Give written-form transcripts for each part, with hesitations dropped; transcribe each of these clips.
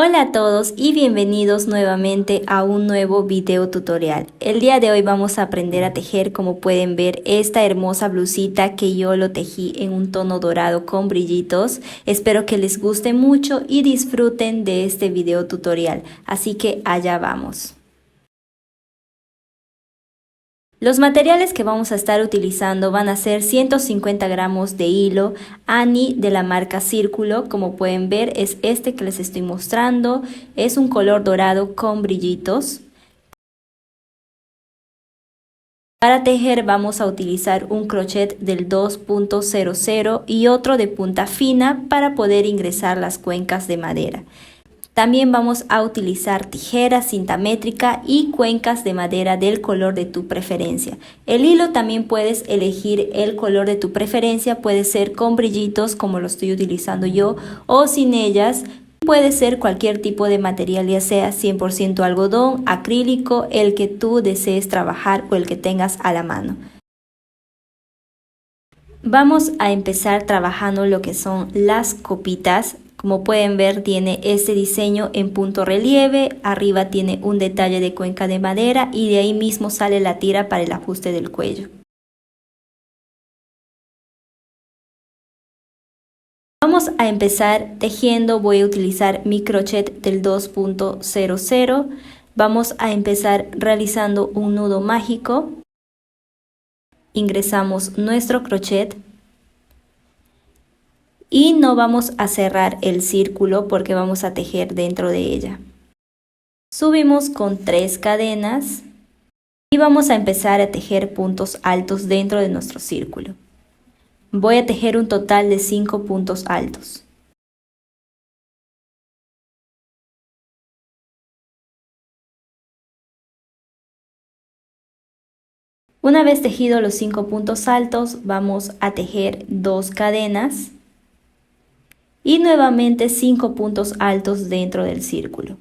Hola a todos y bienvenidos nuevamente a un nuevo video tutorial. El día de hoy vamos a aprender a tejer, como pueden ver, esta hermosa blusita que yo lo tejí en un tono dorado con brillitos. Espero que les guste mucho y disfruten de este video tutorial, así que allá vamos. Los materiales que vamos a estar utilizando van a ser 150 gramos de hilo Ani de la marca Círculo. Como pueden ver, es este que les estoy mostrando. Es un color dorado con brillitos. Para tejer vamos a utilizar un crochet del 2.00 y otro de punta fina para poder ingresar las cuencas de madera. También vamos a utilizar tijeras, cinta métrica y cuencas de madera del color de tu preferencia. El hilo también puedes elegir el color de tu preferencia, puede ser con brillitos como lo estoy utilizando yo o sin ellas. Puede ser cualquier tipo de material, ya sea 100% algodón, acrílico, el que tú desees trabajar o el que tengas a la mano. Vamos a empezar trabajando lo que son las copitas. Como pueden ver, tiene este diseño en punto relieve, arriba tiene un detalle de cuenca de madera y de ahí mismo sale la tira para el ajuste del cuello. Vamos a empezar tejiendo. Voy a utilizar mi crochet del 2.00. Vamos a empezar realizando un nudo mágico. Ingresamos nuestro crochet. Y no vamos a cerrar el círculo porque vamos a tejer dentro de ella. Subimos con 3 cadenas y vamos a empezar a tejer puntos altos dentro de nuestro círculo. Voy a tejer un total de 5 puntos altos. Una vez tejido los 5 puntos altos, vamos a tejer 2 cadenas y nuevamente 5 puntos altos dentro del círculo.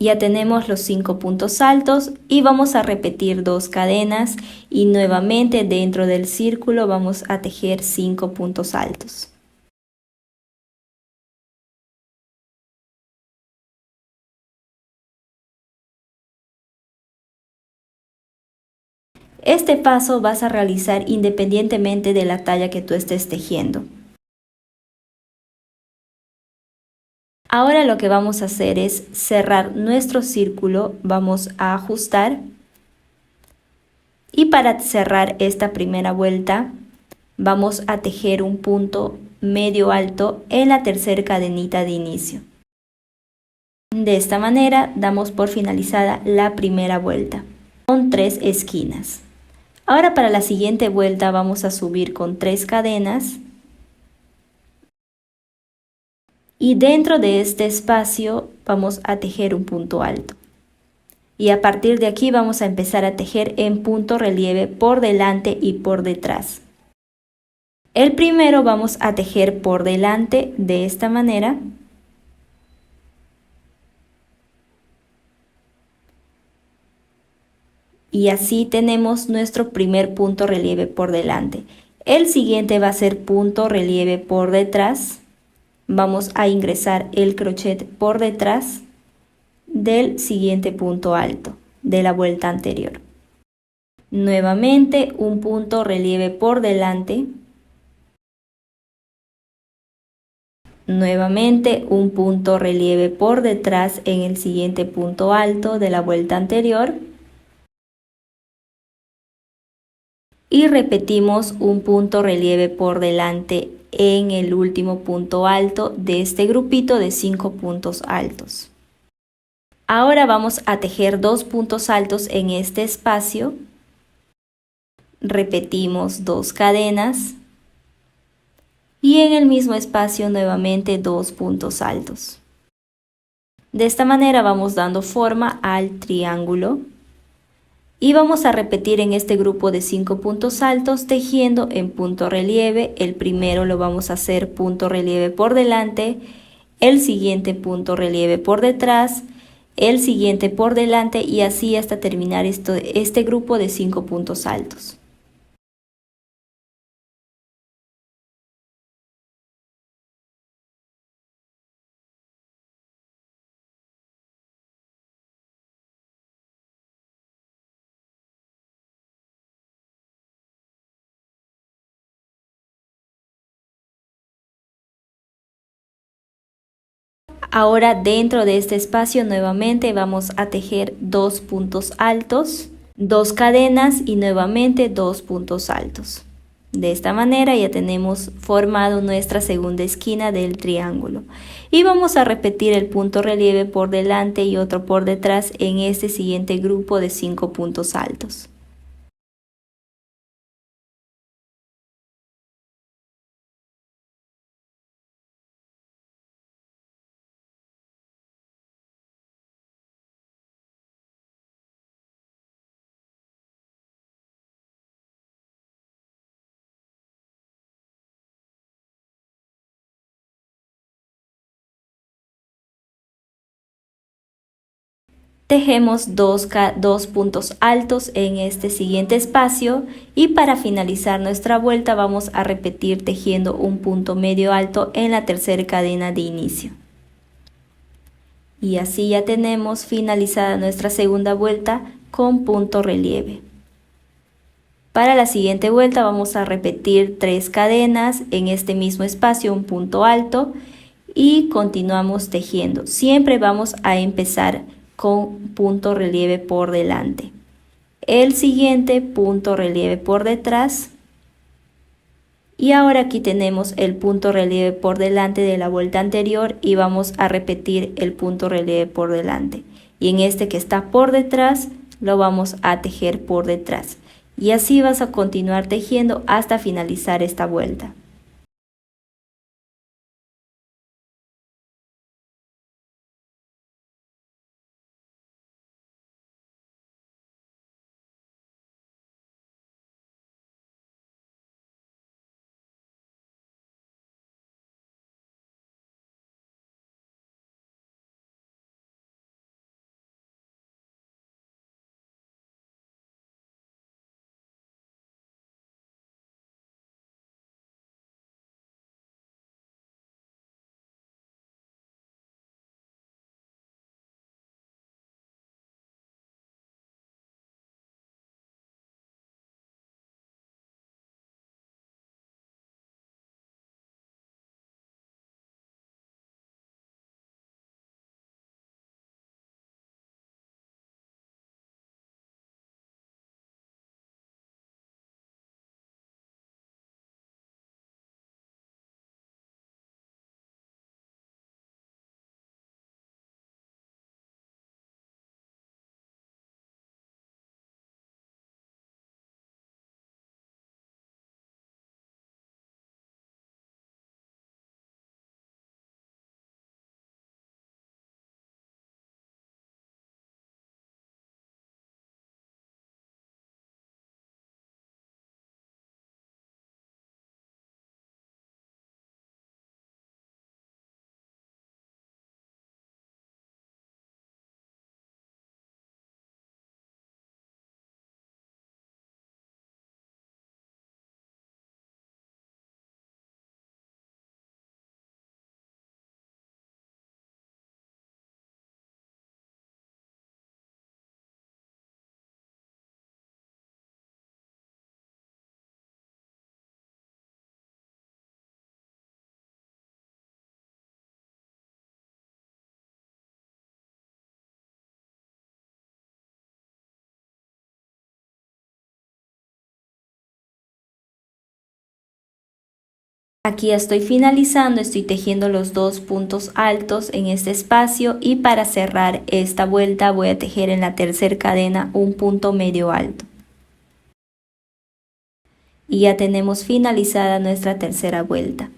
Ya tenemos los 5 puntos altos y vamos a repetir 2 cadenas y nuevamente dentro del círculo vamos a tejer 5 puntos altos. Este paso vas a realizar independientemente de la talla que tú estés tejiendo. Ahora lo que vamos a hacer es cerrar nuestro círculo, vamos a ajustar y para cerrar esta primera vuelta vamos a tejer un punto medio alto en la tercera cadenita de inicio. De esta manera damos por finalizada la primera vuelta con 3 esquinas. Ahora para la siguiente vuelta vamos a subir con 3 cadenas y dentro de este espacio vamos a tejer un punto alto. Y a partir de aquí vamos a empezar a tejer en punto relieve por delante y por detrás. El primero vamos a tejer por delante de esta manera. Y así tenemos nuestro primer punto relieve por delante. El siguiente va a ser punto relieve por detrás. Vamos a ingresar el crochet por detrás del siguiente punto alto de la vuelta anterior. Nuevamente un punto relieve por delante. Nuevamente un punto relieve por detrás en el siguiente punto alto de la vuelta anterior. Y repetimos un punto relieve por delante en el último punto alto de este grupito de 5 puntos altos. Ahora vamos a tejer 2 puntos altos en este espacio. Repetimos 2 cadenas y en el mismo espacio nuevamente 2 puntos altos. De esta manera vamos dando forma al triángulo. Y vamos a repetir en este grupo de 5 puntos altos tejiendo en punto relieve. El primero lo vamos a hacer punto relieve por delante, el siguiente punto relieve por detrás, el siguiente por delante y así hasta terminar este grupo de 5 puntos altos. Ahora dentro de este espacio nuevamente vamos a tejer 2 puntos altos, 2 cadenas y nuevamente 2 puntos altos. De esta manera ya tenemos formado nuestra segunda esquina del triángulo. Y vamos a repetir el punto relieve por delante y otro por detrás en este siguiente grupo de 5 puntos altos. Tejemos dos puntos altos en este siguiente espacio y para finalizar nuestra vuelta vamos a repetir tejiendo un punto medio alto en la tercera cadena de inicio. Y así ya tenemos finalizada nuestra segunda vuelta con punto relieve. Para la siguiente vuelta vamos a repetir 3 cadenas en este mismo espacio, un punto alto y continuamos tejiendo. Siempre vamos a empezar con punto relieve por delante. El siguiente punto relieve por detrás. Y ahora aquí tenemos el punto relieve por delante de la vuelta anterior y vamos a repetir el punto relieve por delante. Y en este que está por detrás lo vamos a tejer por detrás. Y así vas a continuar tejiendo hasta finalizar esta vuelta. Aquí estoy finalizando, estoy tejiendo los 2 puntos altos en este espacio y para cerrar esta vuelta voy a tejer en la tercera cadena un punto medio alto. Y ya tenemos finalizada nuestra tercera vuelta.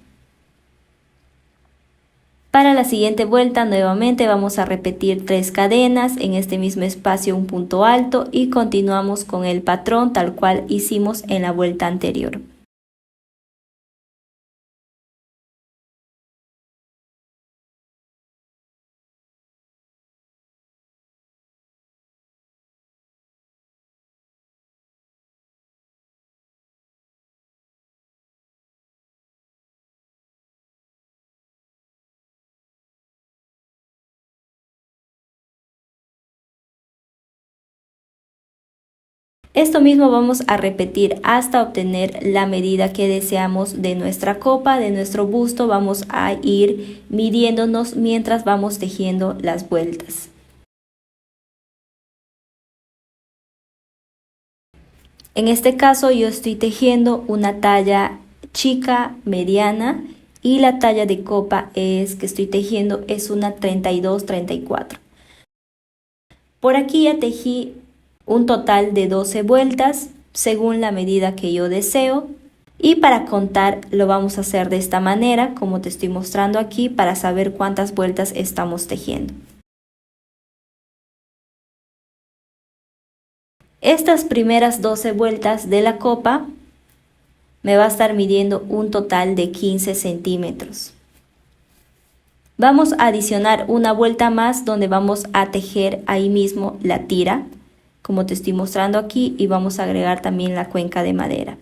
Para la siguiente vuelta nuevamente vamos a repetir 3 cadenas en este mismo espacio, un punto alto y continuamos con el patrón tal cual hicimos en la vuelta anterior. Esto mismo vamos a repetir hasta obtener la medida que deseamos de nuestra copa, de nuestro busto. Vamos a ir midiéndonos mientras vamos tejiendo las vueltas. En este caso yo estoy tejiendo una talla chica, mediana, y la talla de copa que estoy tejiendo es una 32-34. Por aquí ya tejí un total de 12 vueltas según la medida que yo deseo, y para contar lo vamos a hacer de esta manera como te estoy mostrando aquí para saber cuántas vueltas estamos tejiendo. Estas primeras 12 vueltas de la copa me va a estar midiendo un total de 15 centímetros. Vamos a adicionar una vuelta más donde vamos a tejer ahí mismo la tira, como te estoy mostrando aquí, y vamos a agregar también la cuenca de madera.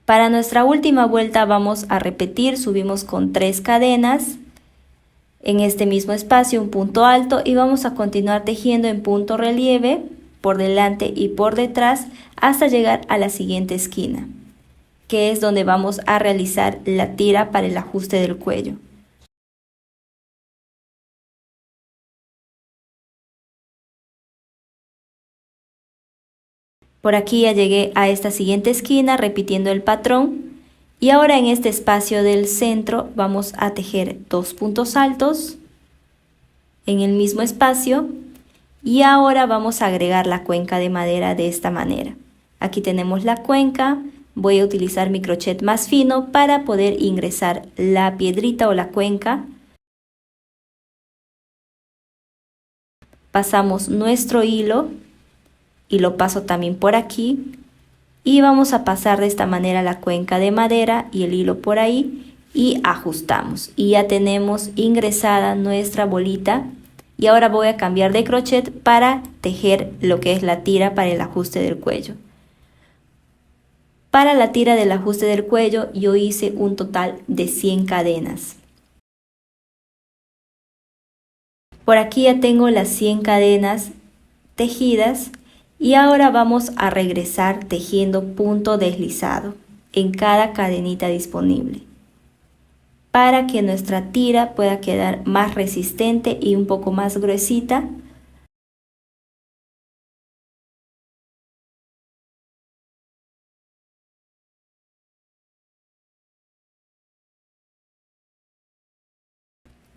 Para nuestra última vuelta vamos a repetir, subimos con 3 cadenas en este mismo espacio, un punto alto, y vamos a continuar tejiendo en punto relieve por delante y por detrás hasta llegar a la siguiente esquina, que es donde vamos a realizar la tira para el ajuste del cuello. Por aquí ya llegué a esta siguiente esquina repitiendo el patrón, y ahora en este espacio del centro vamos a tejer 2 puntos altos en el mismo espacio, y ahora vamos a agregar la cuenca de madera de esta manera. Aquí tenemos la cuenca. Voy a utilizar mi crochet más fino para poder ingresar la piedrita o la cuenca. Pasamos nuestro hilo y lo paso también por aquí, y vamos a pasar de esta manera la cuenca de madera y el hilo por ahí y ajustamos, y ya tenemos ingresada nuestra bolita. Y ahora voy a cambiar de crochet para tejer lo que es la tira para el ajuste del cuello. Para la tira del ajuste del cuello yo hice un total de 100 cadenas. Por aquí ya tengo las 100 cadenas tejidas, y ahora vamos a regresar tejiendo punto deslizado en cada cadenita disponible para que nuestra tira pueda quedar más resistente y un poco más gruesita.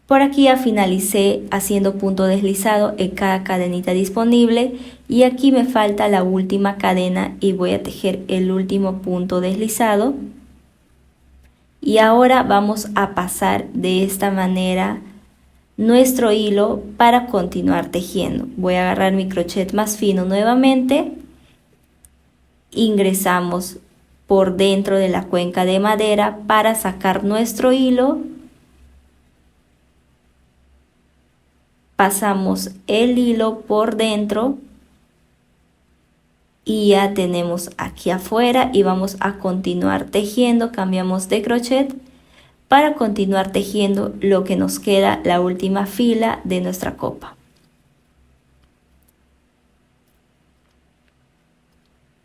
Por aquí ya finalicé haciendo punto deslizado en cada cadenita disponible, y aquí me falta la última cadena y voy a tejer el último punto deslizado. Y ahora vamos a pasar de esta manera nuestro hilo para continuar tejiendo. Voy a agarrar mi crochet más fino nuevamente, ingresamos por dentro de la cuenca de madera para sacar nuestro hilo. Pasamos el hilo por dentro y ya tenemos aquí afuera, y vamos a continuar tejiendo. Cambiamos de crochet para continuar tejiendo lo que nos queda, la última fila de nuestra copa.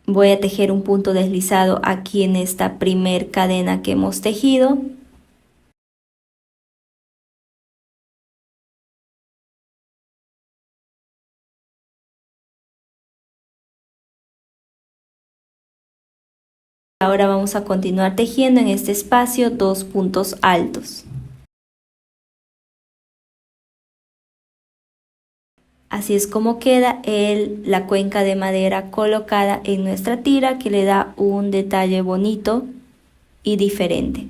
Voy a tejer un punto deslizado aquí en esta primer cadena que hemos tejido. Ahora vamos a continuar tejiendo en este espacio 2 puntos altos. Así es como queda la cuenca de madera colocada en nuestra tira, que le da un detalle bonito y diferente.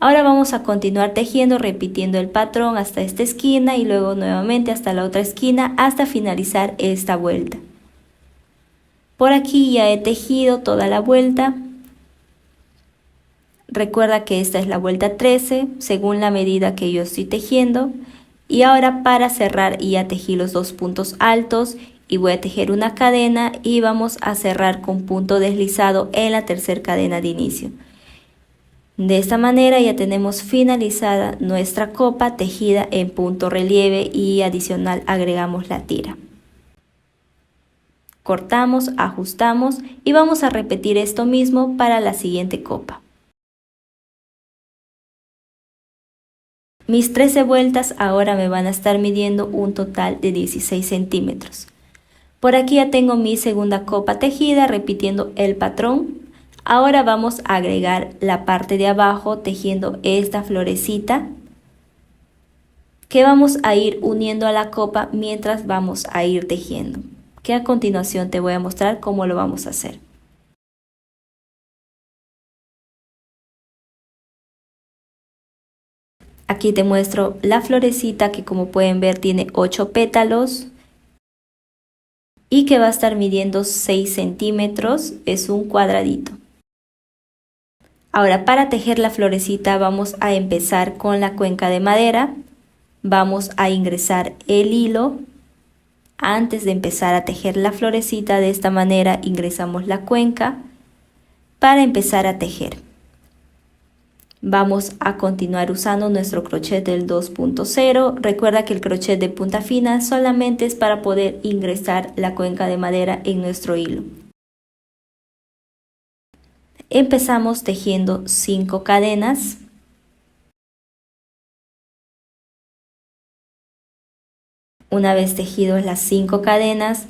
Ahora vamos a continuar tejiendo repitiendo el patrón hasta esta esquina y luego nuevamente hasta la otra esquina hasta finalizar esta vuelta. Por aquí ya he tejido toda la vuelta. Recuerda que esta es la vuelta 13 según la medida que yo estoy tejiendo. Y ahora para cerrar ya tejí los 2 puntos altos y voy a tejer una cadena y vamos a cerrar con punto deslizado en la tercera cadena de inicio. De esta manera ya tenemos finalizada nuestra copa tejida en punto relieve y adicional agregamos la tira. Cortamos, ajustamos y vamos a repetir esto mismo para la siguiente copa. Mis 13 vueltas ahora me van a estar midiendo un total de 16 centímetros. Por aquí ya tengo mi segunda copa tejida repitiendo el patrón. Ahora vamos a agregar la parte de abajo tejiendo esta florecita que vamos a ir uniendo a la copa mientras vamos a ir tejiendo, que a continuación te voy a mostrar cómo lo vamos a hacer. Aquí te muestro la florecita que, como pueden ver, tiene 8 pétalos y que va a estar midiendo 6 centímetros, es un cuadradito. Ahora, para tejer la florecita vamos a empezar con la cuenca de madera. Vamos a ingresar el hilo. Antes de empezar a tejer la florecita, de esta manera ingresamos la cuenca para empezar a tejer. Vamos a continuar usando nuestro crochet del 2.0. Recuerda que el crochet de punta fina solamente es para poder ingresar la cuenca de madera en nuestro hilo. Empezamos tejiendo 5 cadenas. Una vez tejidos las 5 cadenas,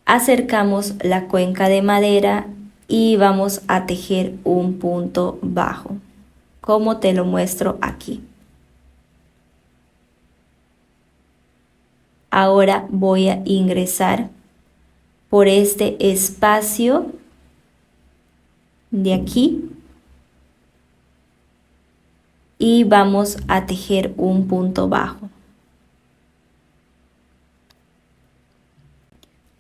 acercamos la cuenca de madera y vamos a tejer un punto bajo, como te lo muestro aquí. Ahora voy a ingresar por este espacio de aquí y vamos a tejer un punto bajo.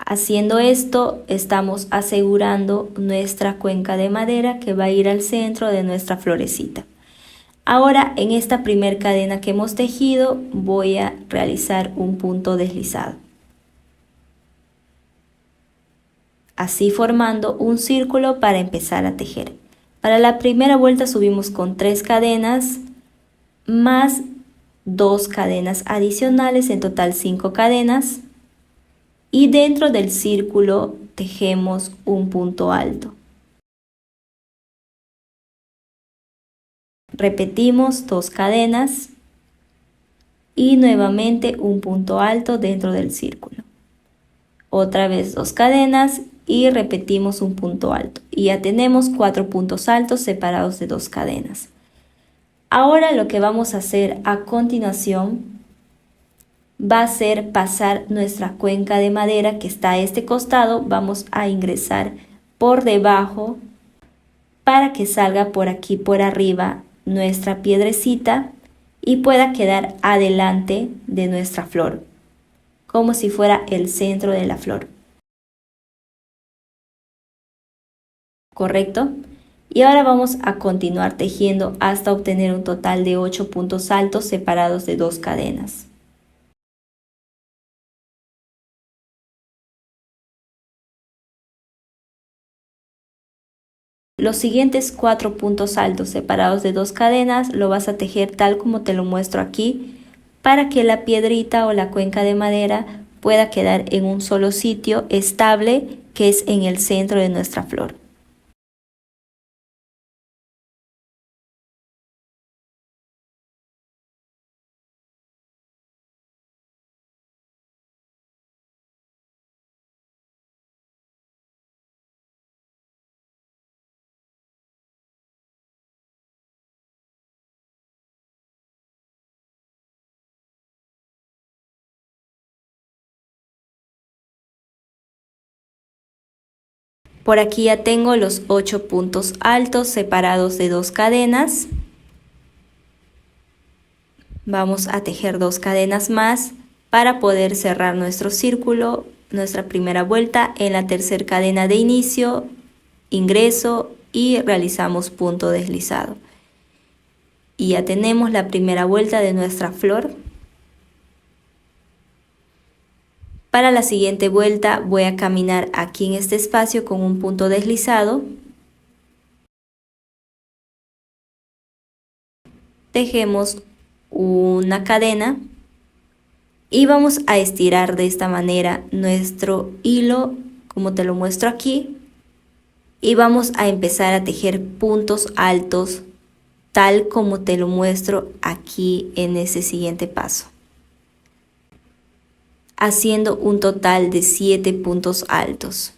Haciendo esto, estamos asegurando nuestra cuenca de madera que va a ir al centro de nuestra florecita. Ahora, en esta primera cadena que hemos tejido, voy a realizar un punto deslizado. Así formando un círculo para empezar a tejer. Para la primera vuelta subimos con 3 cadenas más 2 cadenas adicionales, en total 5 cadenas. Y dentro del círculo tejemos un punto alto. Repetimos 2 cadenas y nuevamente un punto alto dentro del círculo. Otra vez 2 cadenas y repetimos un punto alto. Y ya tenemos 4 puntos altos separados de 2 cadenas. Ahora lo que vamos a hacer a continuación va a ser pasar nuestra cuenca de madera que está a este costado. Vamos a ingresar por debajo para que salga por aquí por arriba nuestra piedrecita y pueda quedar adelante de nuestra flor, como si fuera el centro de la flor. ¿Correcto? Y ahora vamos a continuar tejiendo hasta obtener un total de 8 puntos altos separados de 2 cadenas. Los siguientes 4 puntos altos separados de 2 cadenas lo vas a tejer tal como te lo muestro aquí, para que la piedrita o la cuenca de madera pueda quedar en un solo sitio estable, que es en el centro de nuestra flor. Por aquí ya tengo los 8 puntos altos separados de 2 cadenas. Vamos a tejer 2 cadenas más para poder cerrar nuestro círculo, nuestra primera vuelta. En la tercera cadena de inicio, ingreso y realizamos punto deslizado. Y ya tenemos la primera vuelta de nuestra flor. Para la siguiente vuelta voy a caminar aquí en este espacio con un punto deslizado tejemos una cadena y vamos a estirar de esta manera nuestro hilo, como te lo muestro aquí, y vamos a empezar a tejer puntos altos tal como te lo muestro aquí en ese siguiente paso, haciendo un total de 7 puntos altos.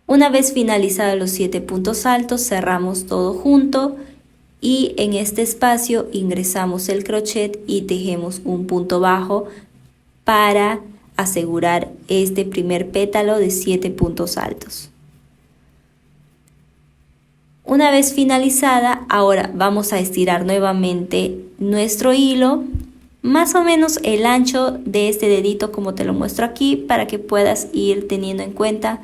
Una vez finalizados los 7 puntos altos, cerramos todo junto y en este espacio ingresamos el crochet y tejemos un punto bajo para asegurar este primer pétalo de 7 puntos altos. Una vez finalizada, ahora vamos a estirar nuevamente nuestro hilo, más o menos el ancho de este dedito como te lo muestro aquí, para que puedas ir teniendo en cuenta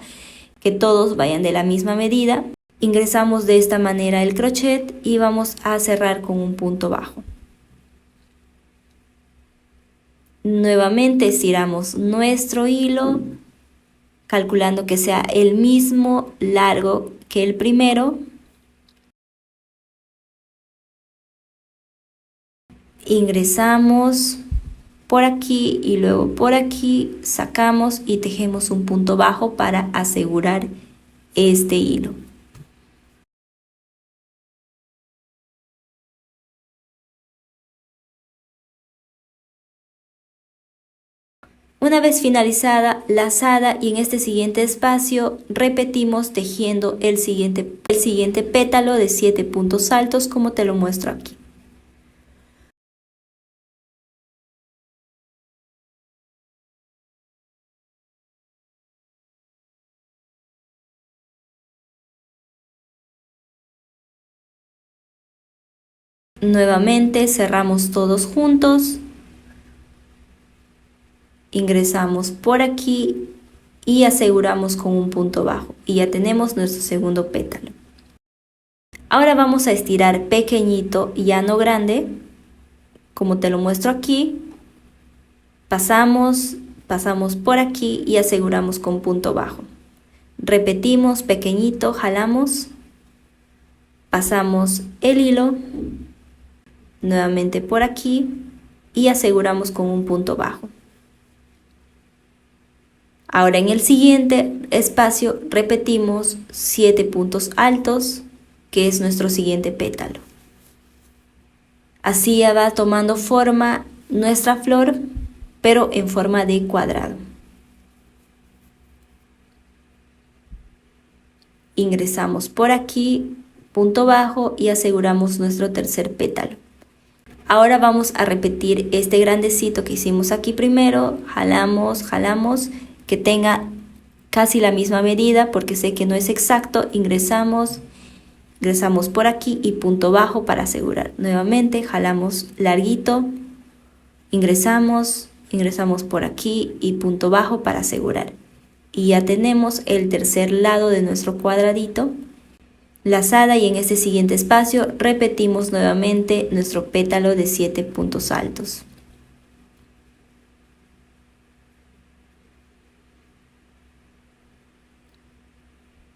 que todos vayan de la misma medida. Ingresamos de esta manera el crochet y vamos a cerrar con un punto bajo. Nuevamente estiramos nuestro hilo, calculando que sea el mismo largo que el primero. Ingresamos por aquí y luego por aquí, sacamos y tejemos un punto bajo para asegurar este hilo. Una vez finalizada, lazada, y en este siguiente espacio repetimos tejiendo el siguiente pétalo de 7 puntos altos como te lo muestro aquí. Nuevamente cerramos todos juntos, ingresamos por aquí y aseguramos con un punto bajo y ya tenemos nuestro segundo pétalo. Ahora vamos a estirar pequeñito y ya no grande, como te lo muestro aquí. Pasamos por aquí y aseguramos con punto bajo. Repetimos pequeñito, jalamos, pasamos el hilo, nuevamente por aquí y aseguramos con un punto bajo. Ahora en el siguiente espacio repetimos 7 puntos altos, que es nuestro siguiente pétalo. Así ya va tomando forma nuestra flor, pero en forma de cuadrado. Ingresamos por aquí, punto bajo, y aseguramos nuestro tercer pétalo. Ahora vamos a repetir este grandecito que hicimos aquí primero, jalamos, que tenga casi la misma medida porque sé que no es exacto. Ingresamos por aquí y punto bajo para asegurar. Nuevamente jalamos larguito, ingresamos por aquí y punto bajo para asegurar. Y ya tenemos el tercer lado de nuestro cuadradito. Lazada, y en este siguiente espacio repetimos nuevamente nuestro pétalo de 7 puntos altos.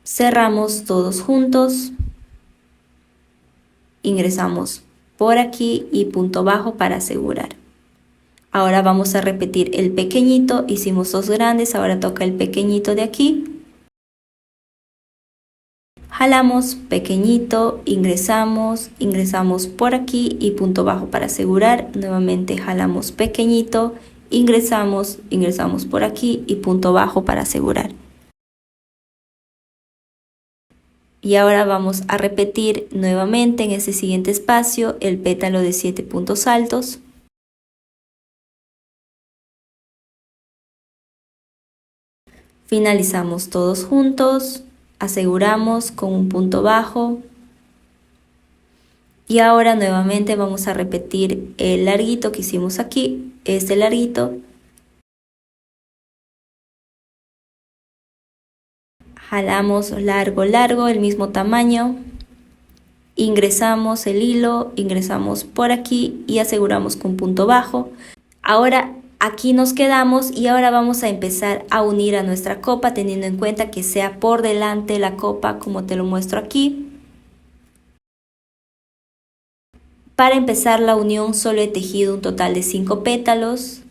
Cerramos todos juntos, ingresamos por aquí y punto bajo para asegurar. Ahora vamos a repetir el pequeñito, hicimos dos grandes, ahora toca el pequeñito de aquí. Jalamos pequeñito, ingresamos por aquí y punto bajo para asegurar. Nuevamente jalamos pequeñito, ingresamos por aquí y punto bajo para asegurar. Y ahora vamos a repetir nuevamente en este siguiente espacio el pétalo de 7 puntos altos. Finalizamos todos juntos, aseguramos con un punto bajo. Y ahora nuevamente vamos a repetir el larguito que hicimos aquí, este larguito. jalamos largo, el mismo tamaño, ingresamos el hilo, ingresamos por aquí y aseguramos con punto bajo. Ahora aquí nos quedamos y ahora vamos a empezar a unir a nuestra copa teniendo en cuenta que sea por delante la copa como te lo muestro aquí. Para empezar la unión solo he tejido un total de 5 pétalos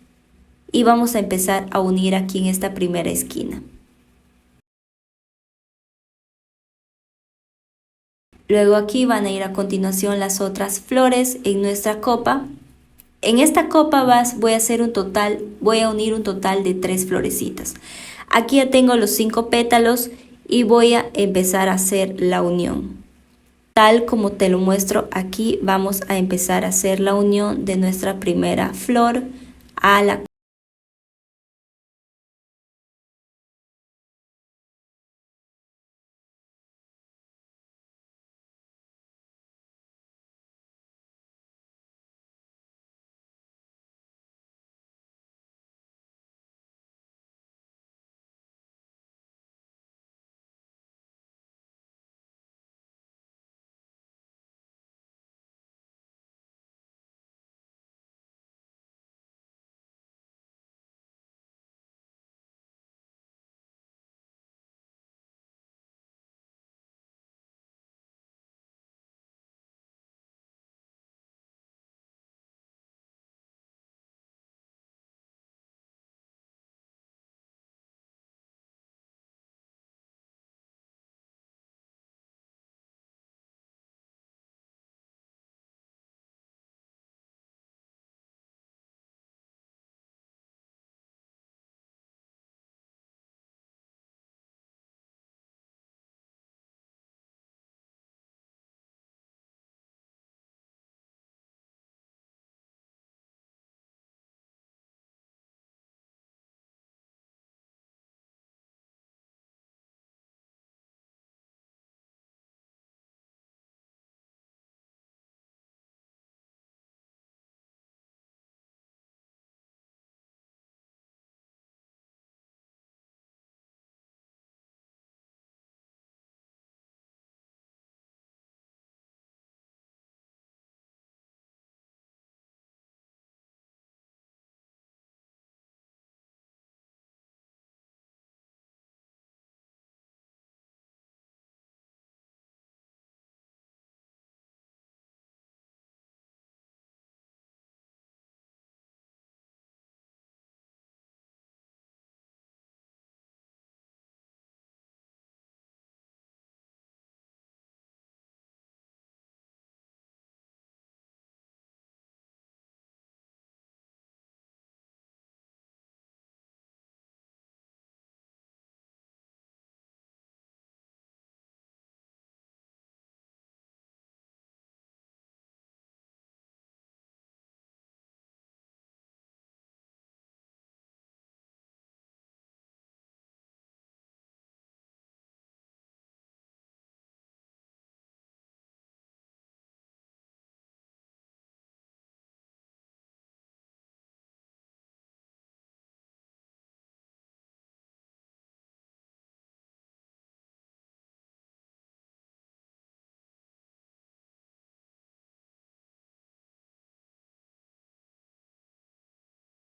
y vamos a empezar a unir aquí en esta primera esquina. Luego aquí van a ir a continuación las otras flores en nuestra copa. En esta copa voy a unir un total de 3 florecitas. Aquí ya tengo los 5 pétalos y voy a empezar a hacer la unión. Tal como te lo muestro aquí, vamos a empezar a hacer la unión de nuestra primera flor a la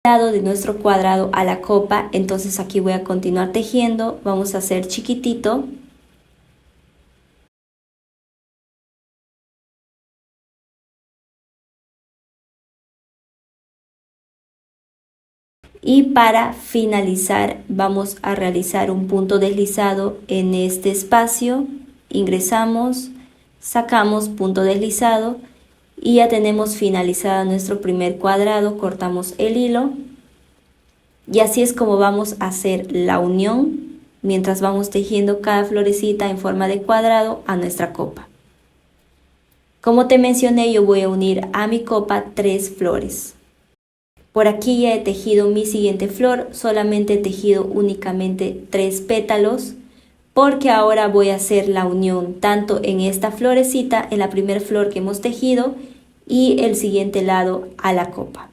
lado de nuestro cuadrado a la copa. Entonces aquí voy a continuar tejiendo, vamos a hacer chiquitito. Y para finalizar vamos a realizar un punto deslizado en este espacio, ingresamos, sacamos punto deslizado y ya tenemos finalizado nuestro primer cuadrado, cortamos el hilo y así es como vamos a hacer la unión mientras vamos tejiendo cada florecita en forma de cuadrado a nuestra copa. Como te mencioné, yo voy a unir a mi copa 3 flores. Por aquí ya he tejido mi siguiente flor, solamente he tejido únicamente 3 pétalos porque ahora voy a hacer la unión tanto en esta florecita, en la primera flor que hemos tejido y el siguiente lado a la copa.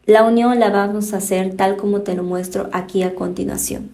La unión la vamos a hacer tal como te lo muestro aquí a continuación.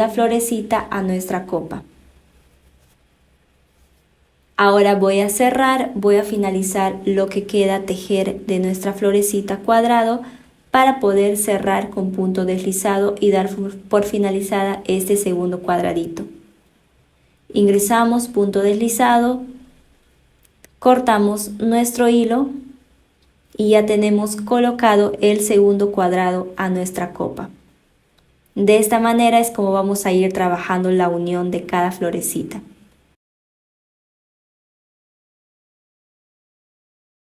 segunda florecita a nuestra copa. Ahora voy a cerrar, voy a finalizar lo que queda tejer de nuestra florecita cuadrado para poder cerrar con punto deslizado y dar por finalizada este segundo cuadradito. Ingresamos punto deslizado, cortamos nuestro hilo y ya tenemos colocado el segundo cuadrado a nuestra copa. De esta manera es como vamos a ir trabajando la unión de cada florecita.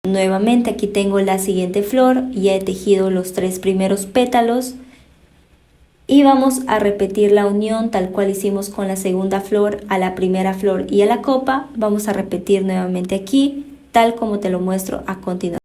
Nuevamente aquí tengo la siguiente flor, ya he tejido los 3 primeros pétalos y vamos a repetir la unión tal cual hicimos con la segunda flor a la primera flor y a la copa. Vamos a repetir nuevamente aquí tal como te lo muestro a continuación.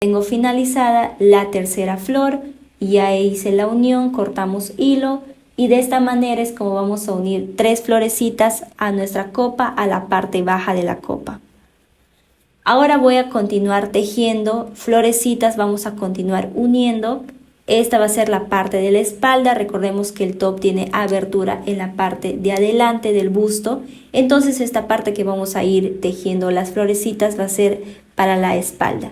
Tengo finalizada la tercera flor, ya hice la unión, cortamos hilo y de esta manera es como vamos a unir 3 florecitas a nuestra copa, a la parte baja de la copa. Ahora voy a continuar tejiendo florecitas, vamos a continuar uniendo. Esta va a ser la parte de la espalda, recordemos que el top tiene abertura en la parte de adelante del busto, entonces esta parte que vamos a ir tejiendo las florecitas va a ser para la espalda.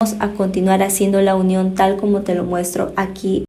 Vamos a continuar haciendo la unión tal como te lo muestro aquí.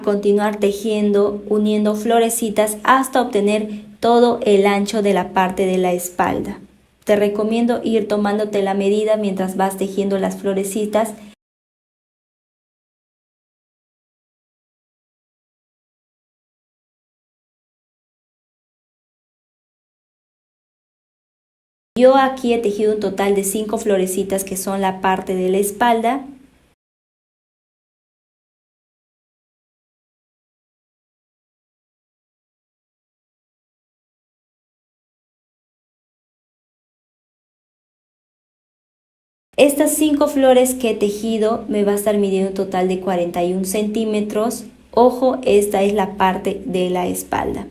Continuar tejiendo, uniendo florecitas hasta obtener todo el ancho de la parte de la espalda. Te recomiendo ir tomándote la medida mientras vas tejiendo las florecitas. Yo aquí he tejido un total de 5 florecitas que son la parte de la espalda. Estas 5 flores que he tejido me va a estar midiendo un total de 41 centímetros. Ojo, esta es la parte de la espalda.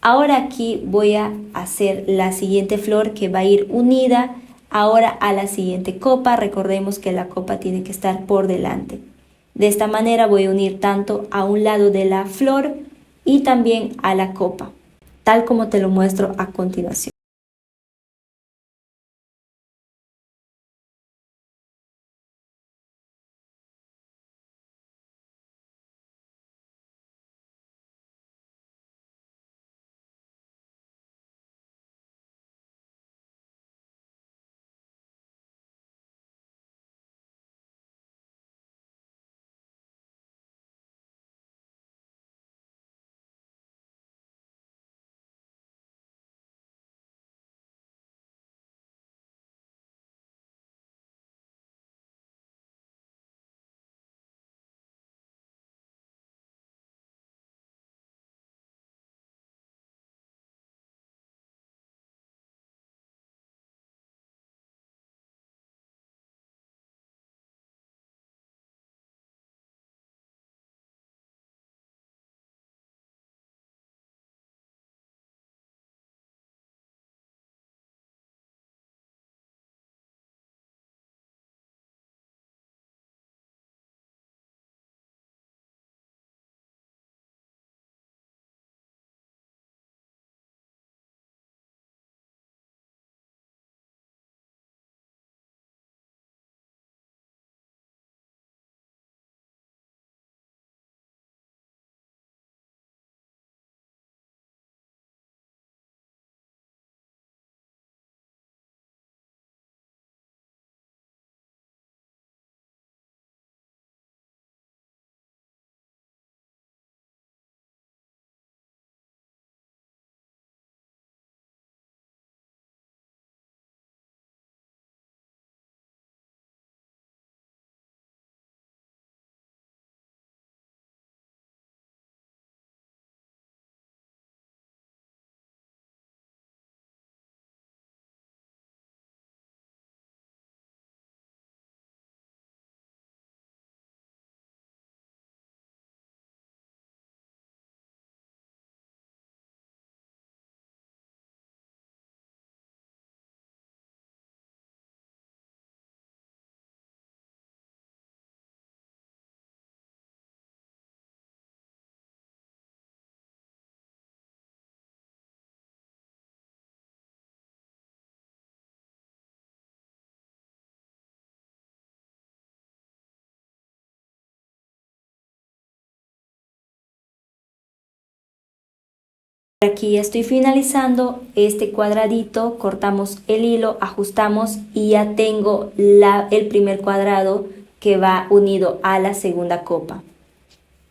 Ahora aquí voy a hacer la siguiente flor que va a ir unida ahora a la siguiente copa. Recordemos que la copa tiene que estar por delante. De esta manera voy a unir tanto a un lado de la flor y también a la copa, tal como te lo muestro a continuación. Aquí ya estoy finalizando este cuadradito, cortamos el hilo, ajustamos y ya tengo el primer cuadrado que va unido a la segunda copa.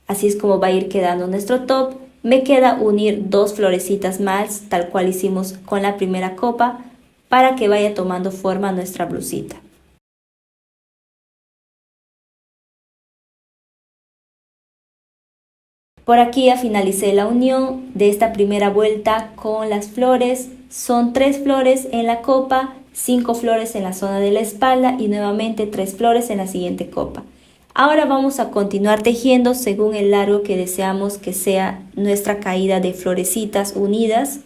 Así es como va a ir quedando nuestro top. Me queda unir 2 florecitas más, tal cual hicimos con la primera copa, para que vaya tomando forma nuestra blusita. Por aquí ya finalicé la unión de esta primera vuelta con las flores. Son 3 flores en la copa, 5 flores en la zona de la espalda y nuevamente 3 flores en la siguiente copa. Ahora vamos a continuar tejiendo según el largo que deseamos que sea nuestra caída de florecitas unidas.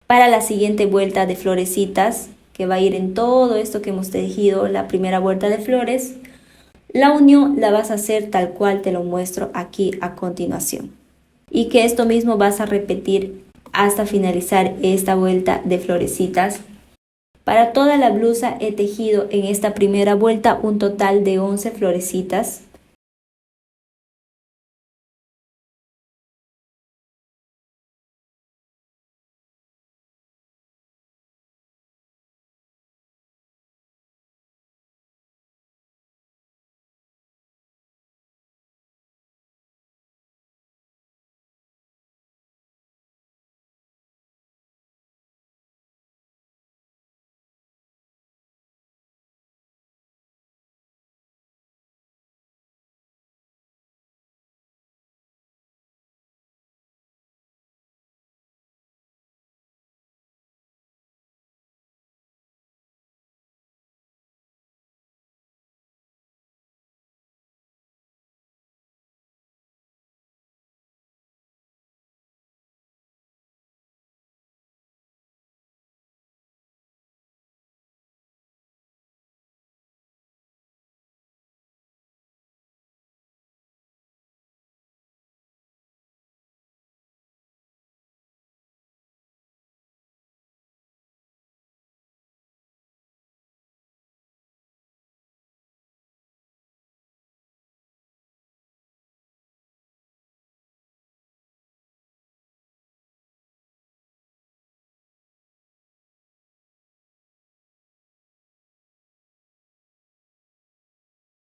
Para la siguiente vuelta de florecitas, que va a ir en todo esto que hemos tejido, la primera vuelta de flores, la unión la vas a hacer tal cual te lo muestro aquí a continuación. Y que esto mismo vas a repetir hasta finalizar esta vuelta de florecitas. Para toda la blusa he tejido en esta primera vuelta un total de 11 florecitas.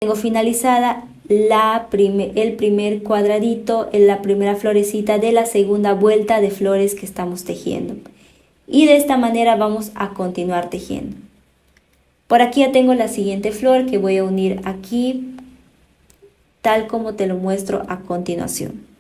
Tengo finalizada el primer cuadradito, en la primera florecita de la segunda vuelta de flores que estamos tejiendo. Y de esta manera vamos a continuar tejiendo. Por aquí ya tengo la siguiente flor que voy a unir aquí, tal como te lo muestro a continuación.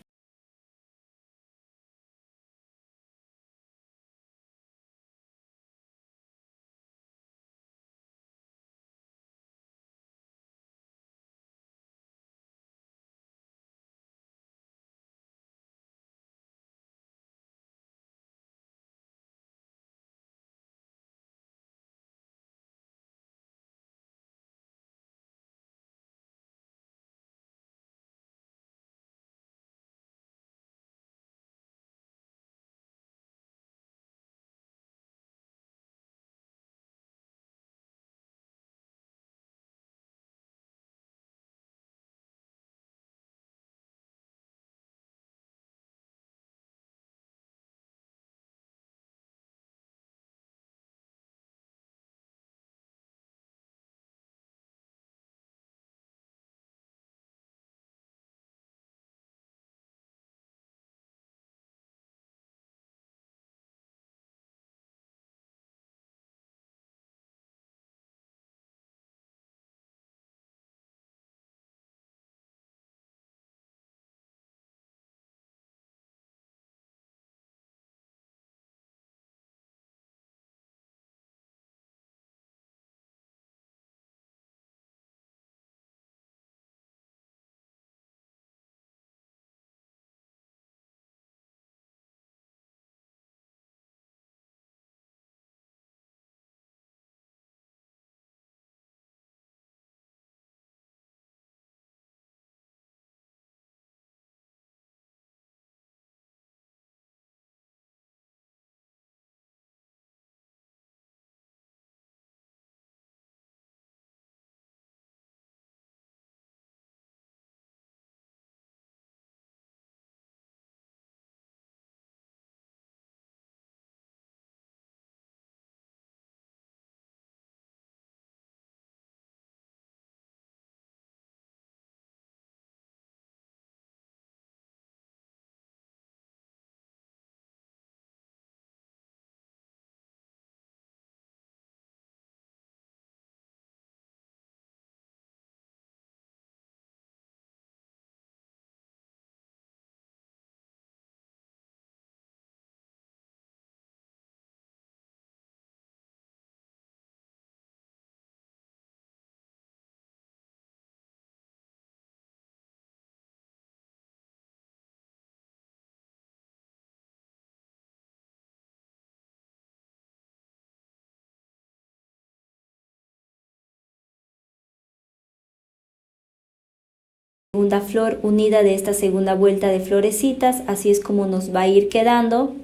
Segunda flor unida de esta segunda vuelta de florecitas, así es como nos va a ir quedando.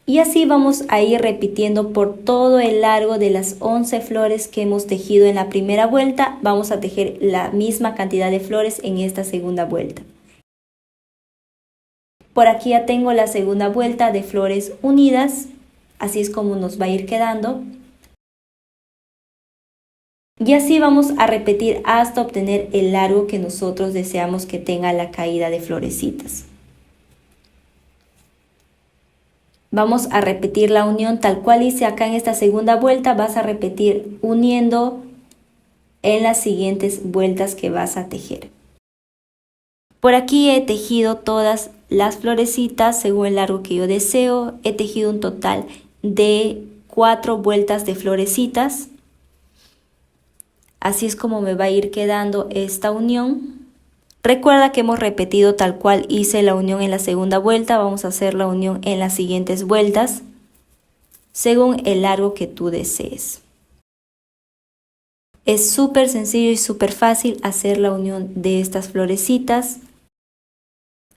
Y así vamos a ir repitiendo por todo el largo de las 11 flores que hemos tejido en la primera vuelta. Vamos a tejer la misma cantidad de flores en esta segunda vuelta. Por aquí ya tengo la segunda vuelta de flores unidas. Así es como nos va a ir quedando. Y así vamos a repetir hasta obtener el largo que nosotros deseamos que tenga la caída de florecitas. Vamos a repetir la unión tal cual hice acá en esta segunda vuelta. Vas a repetir uniendo en las siguientes vueltas que vas a tejer. Por aquí he tejido todas las florecitas según el largo que yo deseo. He tejido un total de 4 vueltas de florecitas. Así es como me va a ir quedando esta unión. Recuerda que hemos repetido tal cual hice la unión en la segunda vuelta. Vamos a hacer la unión en las siguientes vueltas según el largo que tú desees. Es súper sencillo y súper fácil hacer la unión de estas florecitas.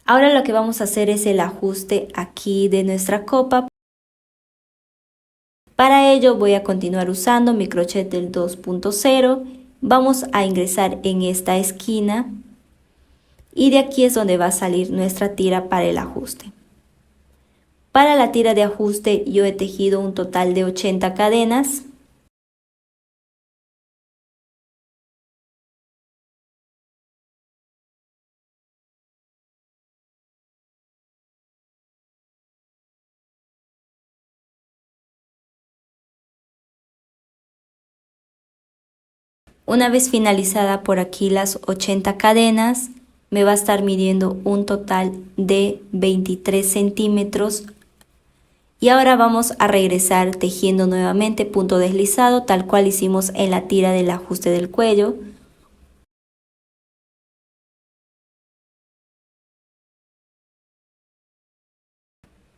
Ahora lo que vamos a hacer es el ajuste aquí de nuestra copa. Para ello voy a continuar usando mi crochet del 2.0. Vamos a ingresar en esta esquina y de aquí es donde va a salir nuestra tira para el ajuste. Para la tira de ajuste yo he tejido un total de 80 cadenas. Una vez finalizada por aquí las 80 cadenas, me va a estar midiendo un total de 23 centímetros. Y ahora vamos a regresar tejiendo nuevamente punto deslizado, tal cual hicimos en la tira del ajuste del cuello.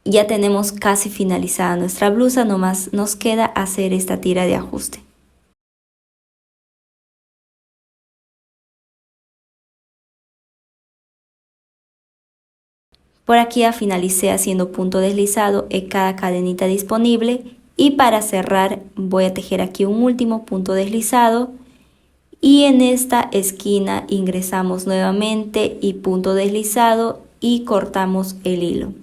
Ya tenemos casi finalizada nuestra blusa, nomás nos queda hacer esta tira de ajuste. Por aquí ya finalicé haciendo punto deslizado en cada cadenita disponible y para cerrar voy a tejer aquí un último punto deslizado y en esta esquina ingresamos nuevamente y punto deslizado y cortamos el hilo.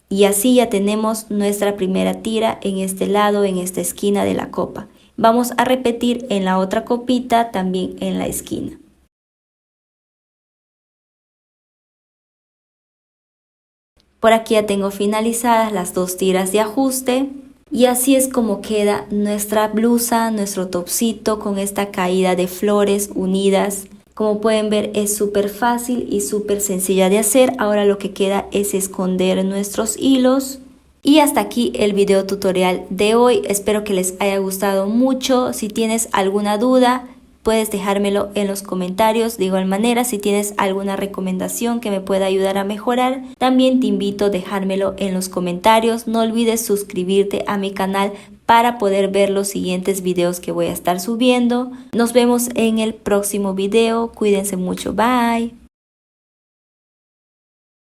Y así ya tenemos nuestra primera tira en este lado, en esta esquina de la copa. Vamos a repetir en la otra copita también en la esquina. Por aquí ya tengo finalizadas las 2 tiras de ajuste y así es como queda nuestra blusa, nuestro topsito con esta caída de flores unidas. Como pueden ver es súper fácil y súper sencilla de hacer. Ahora lo que queda es esconder nuestros hilos. Y hasta aquí el video tutorial de hoy. Espero que les haya gustado mucho. Si tienes alguna duda, puedes dejármelo en los comentarios. De igual manera, si tienes alguna recomendación que me pueda ayudar a mejorar, también te invito a dejármelo en los comentarios. No olvides suscribirte a mi canal para poder ver los siguientes videos que voy a estar subiendo. Nos vemos en el próximo video. Cuídense mucho. Bye.